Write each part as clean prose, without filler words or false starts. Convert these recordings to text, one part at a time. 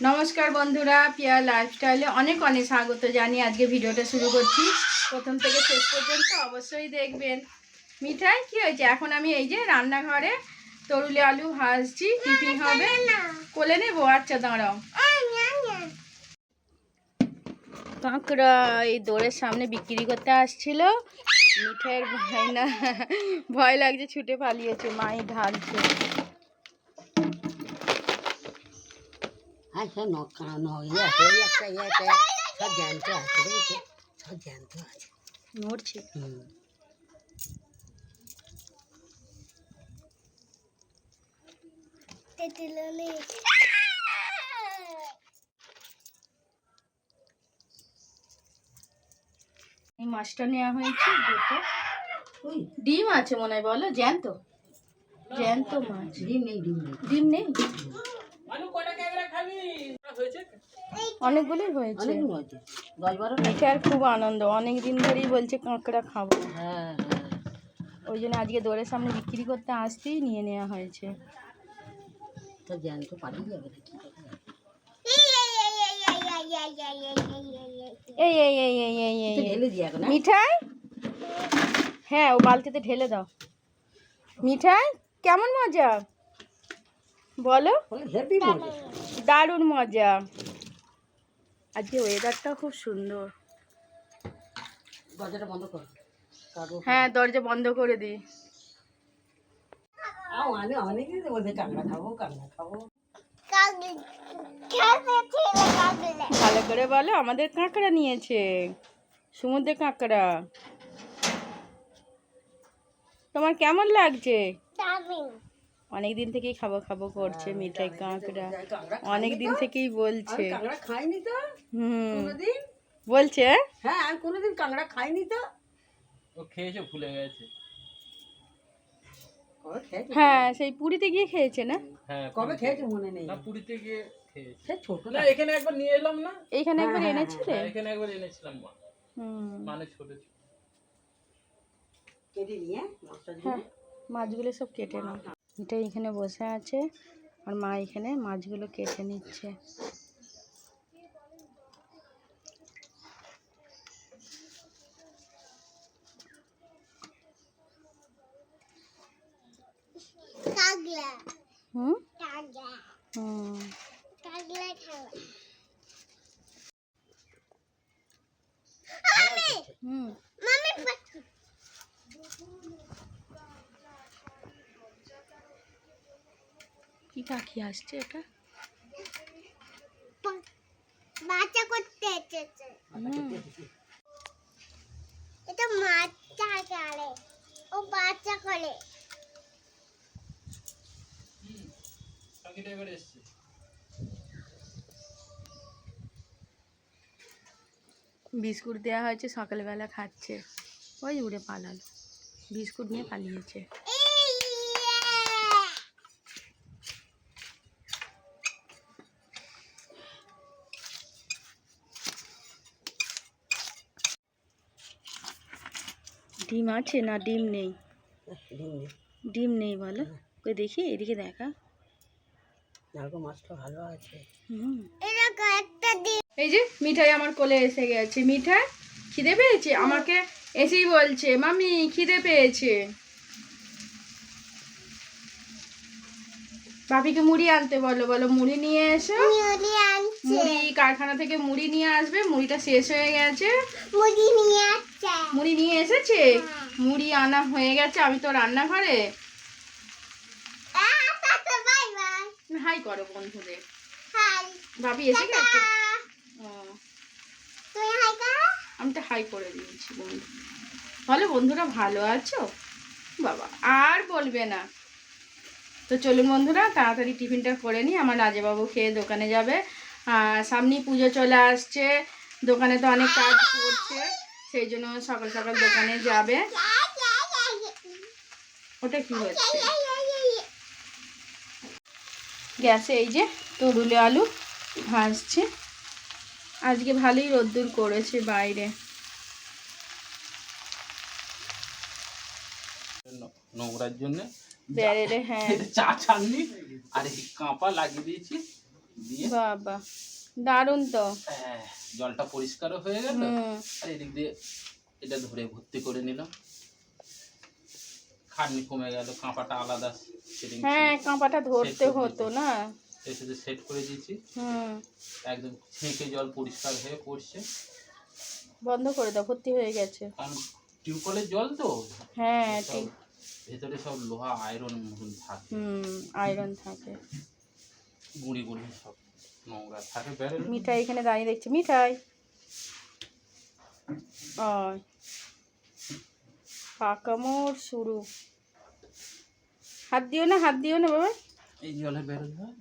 নমস্কার বন্ধুরা, পিয়া লাইফস্টাইলে অনেক অনেক স্বাগত জানিয়ে আজকে ভিডিওটা শুরু করছি। প্রথম থেকে শেষ পর্যন্ত অবশ্যই দেখবেন। মিঠাই কি হয়েছে? এখন আমি এই যে রান্নাঘরে তরুলে আলু ভাজছি, টিফিন হবে, কোলে নেবো। আচ্ছা দাঁড়াও। কাঁকড়া এই দোরের সামনে বিক্রি করতে আসছিল, মিঠাইয়ের ভয় লাগছে, ছুটে পালিয়েছে, মাই ঢালছে। নড়ছে। এই মাছটা নেওয়া হয়েছে, দুটো ডিম আছে মনে হয়। বলো জ্যান্ত জ্যান্ত মাছ। ডিম নেই। অনেকগুলোই হয়েছে। মিঠার খুব আনন্দ, অনেক দিন ধরেই বলছে কাঁকড়া খাবো। ওই জন্য আজকে দোরের সামনে বিক্রি করতে আসতেই নিয়ে নেওয়া হয়েছে। এই এই এই এই এই এই মিঠাই, হ্যাঁ ও বালতিতে ঢেলে দাও। মিঠাই কেমন মজা বলো? দারুণ মজা। আজকে ওয়েদারটা খুব সুন্দর। দরজাটা বন্ধ কর। হ্যাঁ দরজা বন্ধ করে দিই। ভালো করে বলো, আমাদের কাঁকড়া নিয়েছে, সমুদ্রে কাঁকড়া। তোমার কেমন লাগছে? অনেক দিন থেকেই খাবো খাবো করছে মিঠাই কাঁকড়া, অনেক দিন থেকেই বলছে। খাইনি তো বলছে। হ্যাঁ আমি কোনোদিন কাঁকড়া খাইনি তো। ও খেয়েছে, ভুলে গেছে। হ্যাঁ সেই পুরীতে গিয়ে খেয়েছে না? হ্যাঁ কবে খেয়েছে মনে নেই। না পুরীতে গিয়ে খেয়েছে। ছোট না, এখানে একবার নিয়ে এলাম না, এইখানে একবার এনেছিলে। এখানে একবার এনেছিলাম মা। মানে ছোট ছোট কেটে নিয়ে হ্যাঁ মাছগুলো সব কেটে নাও। এটা এখানে বসে আছে আর মা এখানে মাছগুলো কেটে নিচ্ছে। কি পাখি আসছে? এটা বাচ্চা করতে এসেছে। এটা বাচ্চা করে, ও বাচ্চা করে। বিস্কুট দেওয়া হয়েছে, সকালবেলা খাচ্ছে। ওই উড়ে পালালো, বিস্কুট নিয়ে পালিয়েছে। ডিম আছে না ডিম নেই? ডিম নেই বলো? কই দেখি, এদিকে দেখা। মাছটা ভালো আছে। এই যে মিঠাই আমার কোলে এসে গেছে। মিঠাই খিদে পেয়েছে, আমাকে এসেই বলছে মামি খিদে পেয়েছে। ভাবিকে মুড়ি আনতে বলো, বলো মুড়ি নিয়ে এসো। মুড়ি কারখানা থেকে মুড়ি নিয়ে আসবে, মুড়িটা শেষ হয়ে গেছে। মুড়ি নিয়ে এসেছে, মুড়ি আনা হয়ে গেছে। আমি তো রান্নাঘরে। হাই করো বন্ধুদের। ভাবি এসে গেছে। আমি তো হাই করে দিয়েছি বন্ধু। বলো বন্ধুরা ভালো আছো? বাবা আর বলবে না। তো চলুন বন্ধুরা তাড়াতাড়ি টিফিনটা করে নিই, আমার রাজাবাবু খেয়ে দোকানে যাবে। সামনেই পুজো চলে আসছে, দোকানে তো অনেক কাজ করছে, সেই জন্য সকাল সকাল দোকানে যাবে। ওটা কি হচ্ছে? গ্যাসে এই যে তরুলে আলু ভাজছে। আজকে ভালোই রোদ্দুর করেছে বাইরে। নোংরার জন্য ব্যারেলে হ্যাঁ চা ছাননি আর কাঁপা লাগিয়ে দিয়েছি। দিয়ে বাবা দারুণ তো। জলটা পরিষ্কারও হয়ে গেল। আর এদিক দিয়ে এটা ধরে ভর্তি করে নিলাম, খাটনি কমে গেল, কাঁপাটা আলাদা সেটিং। হ্যাঁ কাঁপাটা ধরতে হতো না, এসে সেট করে দিয়েছি। একদম ছেঁকে জল পরিষ্কার হয়ে পড়ছে। বন্ধ করে দাও, ভর্তি হয়ে গেছে। কারণ টিউবওয়েলের জল তো, হ্যাঁ ভেতরে সব লোহা আয়রন থাকে। আয়রন থাকে, গুঁড়ি গুঁড়ি সব নোংরা থাকে। বেরোল মিঠাই এখানে দাঁড়িয়ে দেখছি, মিঠাই পাকামোর শুরু। হাত দিও না, হাত দিও না বাবা। এই জলে বেরোল হয়।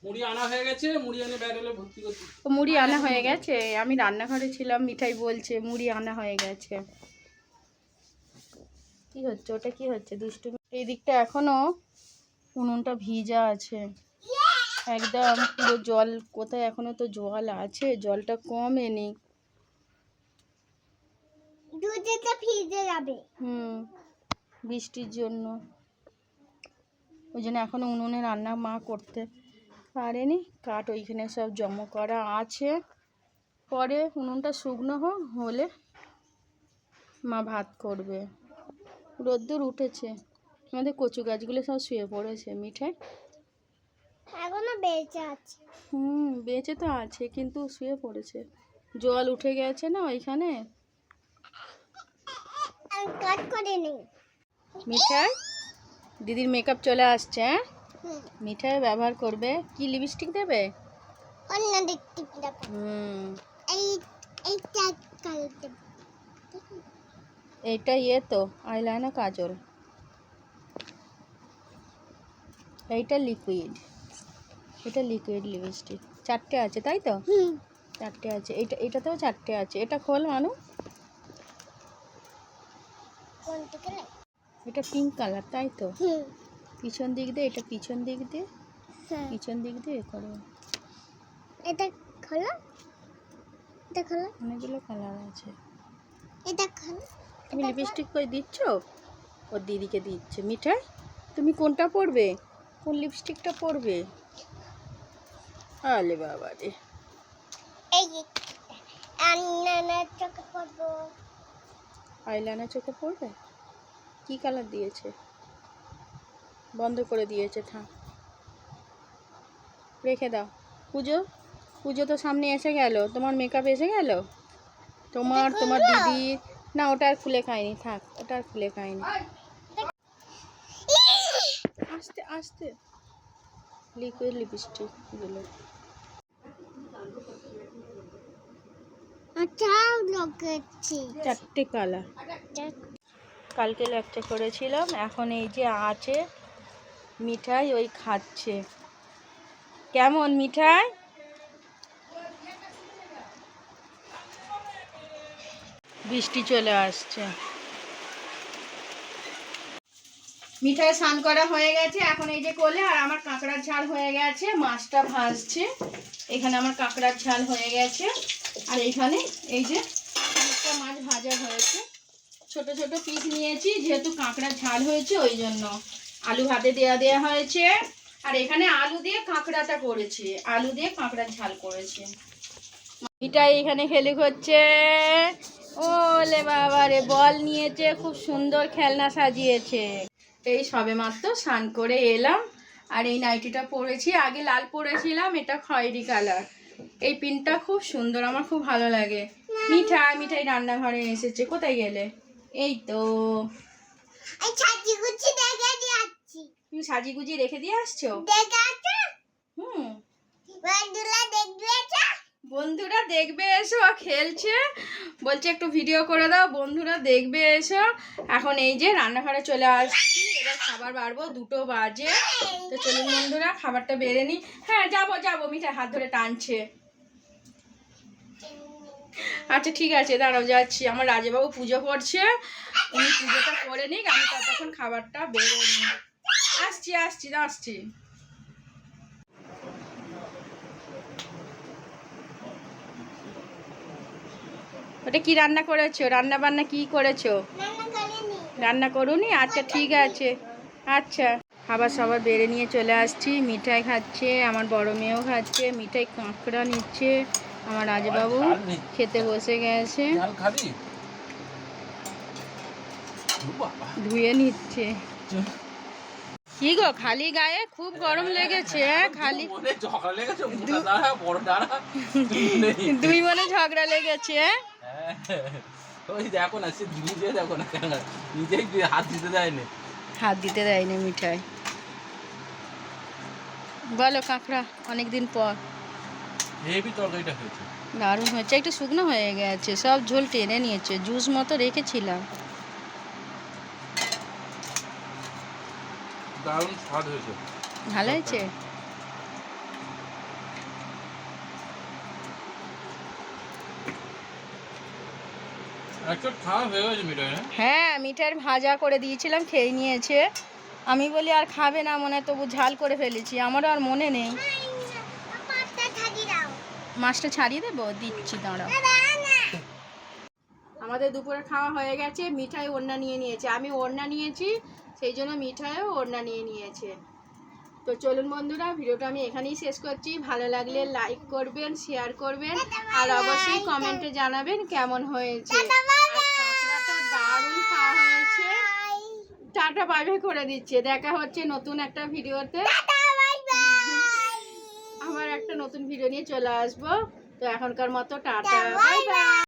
মুড়ি আনা হয়ে গেছে, মুড়ি এনে বেরোলে ভর্তি করছি। মুড়ি আনা হয়ে গেছে, আমি রান্নাঘরে ছিলাম, মিঠাই বলছে মুড়ি আনা হয়ে গেছে। কি হচ্ছে ওটা, কি হচ্ছে দুষ্টু? এই দিকটা এখনো উনুনটা ভিজা আছে একদম পুরো, জল কোথায়, এখনো তো জল আছে, জলটা কমেনি। দুধটা ভিজে যাবে। বৃষ্টির জন্য, ওই জন্য এখনো উনুনে রান্না মা করতে পারেনি। কাঠ ওইখানে সব জমা করা আছে, পরে উনুনটা শুকনো হলে মা ভাত করবে। রোদ্দুর উঠেছে, আমাদের কচু গাছগুলো সব শুয়ে পড়েছে। মিঠাই এখনো বেঁচে আছে। বেঁচে তো আছে কিন্তু শুয়ে পড়েছে, জল উঠে গেছে না ওইখানে। কাট করে নেই। মিঠাই দিদির মেকআপ চলে আসছে। মিঠাই ব্যবহার করবে, কি লিপস্টিক দেবে? অন্য লিপস্টিক দেব। এইটা কালার দেব। এইটা তো আইলাইনার, কাজল। এইটা লিকুইড, এটা লিকুইড লিপস্টিক। 4টে আছে তাই তো? 4টে আছে। এটাতেও 4টে আছে। এটা খোল মানু। এটা পিঙ্ক কালার তাই তো? পিছন দিক দিয়ে, এটা পিছন দিক দিয়ে, পিছন দিক দিয়ে করো। এটা খোলো, এটা খোলো। অনেকগুলো কালার আছে। এটা খোলো। তুমি লিপস্টিক কই দিচ্ছ? ওর দিদিকে দিচ্ছে। মিঠাই তুমি কোনটা পরবে, কোন লিপস্টিকটা পরবে? আলে বাবা রে, এই আইলাইনার চোখে পড়বো। আইলাইনার চোখে পড়বে? কি কালার দিয়েছে? বন্ধ করে দিয়েছে, থাক রেখে দাও। পুজো, পুজো তো সামনে এসে গেল, তোমার মেকআপ এসে গেল, তোমার দিদি। না ওটা আর খুলে খায়নি, থাক ওটা আর খুলে খায়নি। আস্তে আস্তে, লিকুইড লিপস্টিক গুলো। আচ্ছা লাগাচ্ছি 4টে কালার, কালকে একটা করেছিলাম। এখন এই যে আছে মিঠাই, ওই খাচ্ছে। কেমন মিঠাই? বৃষ্টি চলে আসছে। মিঠাই স্নান করা হয়ে গেছে, এখন এই যে কোলে। আর আমার কাঁকড়ার ঝাল হয়ে গেছে, মাছটা ভাজছে। এখানে আমার কাঁকড়ার ঝাল হয়ে গেছে। আর এইখানে এই যে একটা মাছ ভাজা হয়েছে, ছোট ছোট পিস নিয়েছি, যেহেতু কাঁকড়ার ঝাল হয়েছে ওই জন্য। আলু ভাতে দেওয়া হয়েছে। আর এখানে আলু দিয়ে কাঁকড়াটা করেছি, আলু দিয়ে কাঁকড়ার ঝাল করেছি। মিঠাই এখানে খেলে করছে। ওলে বাবা রে, বল নিয়েছে, খুব সুন্দর খেলনা সাজিয়েছে। এই সবে মাত্র স্নান করে এলাম, আর এই নাইটিটা পরেছি। আগে লাল পরেছিলাম, এটা খয়েরি কালার। এই পিনটা খুব সুন্দর, আমার খুব ভালো লাগে। মিঠাই রান্নাঘরে এসেছে। কোথায় গেলে? এই তো তুমি সাজিগুজি রেখে দিয়ে আসছো। বন্ধুরা দেখবে এসো, খেলছে, বলছে একটু ভিডিও করে দাও, বন্ধুরা দেখবে এসো। এখন এই যে রান্নাঘরে চলে আসছি, এবার খাবার বাড়বো, 2টো বাজে। তো চলুন বন্ধুরা খাবারটা বেড়ে নি। হ্যাঁ যাবো, মিঠাই হাত ধরে টানছে। আচ্ছা ঠিক আছে, দাঁড়াও যাচ্ছি। আমার রাজাবাবু পুজো করছে, উনি পুজোটা করে নিক, আমি ততক্ষণ খাবারটা বেড়ে নিই। আসছি। ওটা কি রান্না করেছো? রান্না বান্না কি করেছো? রান্না করুনি? আচ্ছা ঠিক আছে। আচ্ছা, খাবার সবার বেড়ে নিয়ে চলে আসছি। মিঠাই খাচ্ছে, আমার বড় মেয়েও খাচ্ছে। মিঠাই কাঁকড়া নিচ্ছে, আমার রাজবাবু ঝাল নেই। খেতে বসে গেছে, ঝাল খাবি? ও বাবা। ধুয়ে নিচ্ছে। কি গো, খালি গায়ে খুব গরম লেগেছে? খালি মনে ঝগড়া লেগেছে, মোটা দাঁড়া বড় দাঁড়া দুই মনে ঝগড়া লেগেছে? হ্যাঁ, ওই দেখো না, সে নিজে দেখো না, নিজেই হাত দিতে দেয়নি। হাত দিতে দেয়নি মিঠাই। বলো কাঁকড়া, অনেকদিন পর। হেভি তরকারিটা হয়েছে। দারুণ হয়েছে, একটু শুকনো হয়ে গেছে, সব ঝোল টেনে নিয়েছে, জুস মতো রেখেছিলাম। দারুণ স্বাদ হয়েছে। ভালো হয়েছে। একটা খাওয়া হয়ে গেছে মিঠাই, না? হ্যাঁ, মিঠাই ভাজা করে দিয়েছিলাম, খেয়ে নিয়েছে। আমি বলি আর খাবে না মনে হয়, তবু ঝাল করে ফেলেছি, আমারও আর মনে নেই। পাঁচটা থাকি দাও মাছটা ছাড়িয়ে দেবো, দিচ্ছি, দাঁড়াও। আমাদের দুপুরে খাওয়া হয়ে গেছে। মিঠাই ওড়না নিয়ে নিয়েছে, আমি ওড়না নিয়েছি, সেই জন্য মিঠাইও ওড়না নিয়ে নিয়েছে। তো চলুন বন্ধুরা, ভিডিওটা আমি এখানেই শেষ করছি। ভালো লাগলে লাইক করবেন, শেয়ার করবেন, আর অবশ্যই কমেন্টে জানাবেন কেমন হয়েছে। আর কাঁকড়াটা দারুণ খাওয়া হয়েছে। টাটা বাই বাই করে দিচ্ছে। দেখা হচ্ছে নতুন একটা ভিডিওতে। আবার একটা নতুন ভিডিও নিয়ে চলে আসবো। তো এখনকার মতো টাটা বাই বাই।